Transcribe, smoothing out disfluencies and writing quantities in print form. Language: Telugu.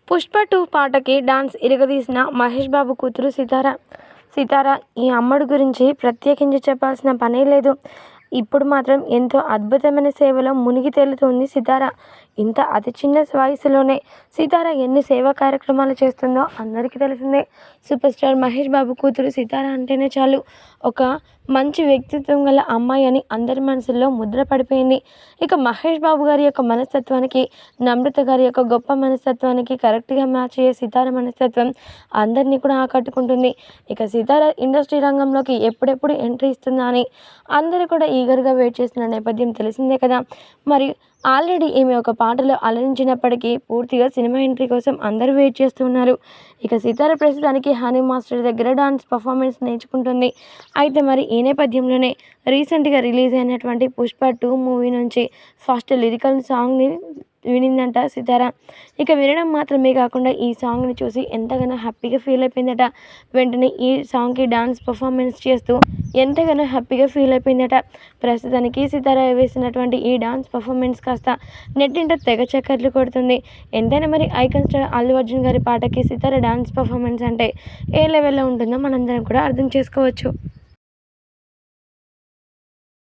పుష్ప 2 పాటకి డాన్స్ ఇరగదీసిన మహేష్ బాబు కూతురు సితార ఈ అమ్మడు గురించి ప్రత్యేకించి చెప్పాల్సిన పనే లేదు. ఇప్పుడు మాత్రం ఎంతో అద్భుతమైన సేవలో మునిగి తేలుతోంది సితార. ఇంత అతి చిన్న వయసులోనే సితార ఎన్ని సేవా కార్యక్రమాలు చేస్తుందో అందరికీ తెలిసిందే. సూపర్ స్టార్ మహేష్ బాబు కూతురు సితార అంటేనే చాలు ఒక మంచి వ్యక్తిత్వం గల అమ్మాయి అని అందరి మనసుల్లో ముద్ర పడిపోయింది. ఇక మహేష్ బాబు గారి యొక్క మనస్తత్వానికి, నమ్రత గారి యొక్క గొప్ప మనస్తత్వానికి కరెక్ట్గా మ్యాచ్ అయ్యే సితార మనస్తత్వం అందరినీ కూడా ఆకట్టుకుంటుంది. ఇక సితార ఇండస్ట్రీ రంగంలోకి ఎప్పుడెప్పుడు ఎంట్రీ ఇస్తుందా అని అందరూ కూడా ఈగర్గా వెయిట్ చేస్తున్న నేపథ్యం తెలిసిందే కదా. మరి ఆల్రెడీ ఈమె ఒక పాటలో అలరించినప్పటికీ పూర్తిగా సినిమా ఎంట్రీ కోసం అందరూ వెయిట్ చేస్తున్నారు. ఇక సితార ప్రస్తుతానికి హనీ మాస్టర్ దగ్గర డాన్స్ పర్ఫార్మెన్స్ నేర్చుకుంటుంది. అయితే మరి ఈ నేపథ్యంలోనే రీసెంట్గా రిలీజ్ అయినటువంటి పుష్ప 2 మూవీ నుంచి ఫస్ట్ లిరికల్ సాంగ్ని వినిందంట సితార. ఇక వినడం మాత్రమే కాకుండా ఈ సాంగ్ని చూసి ఎంతగానో హ్యాపీగా ఫీల్ అయిపోయిందట. వెంటనే ఈ సాంగ్కి డాన్స్ పర్ఫార్మెన్స్ చేస్తూ ఎంతగానో హ్యాపీగా ఫీల్ అయిపోయిందట. ప్రస్తుతానికి సితార వేసినటువంటి ఈ డాన్స్ పర్ఫార్మెన్స్ కాస్త నెట్టింట తెగ చక్కర్లు కొడుతుంది. ఎంతైనా మరి ఐకాన్ స్టార్ అల్లు అర్జున్ గారి పాటకి సితార డాన్స్ పర్ఫార్మెన్స్ అంటే ఏ లెవెల్లో ఉంటుందో మనందరం కూడా అర్థం చేసుకోవచ్చు.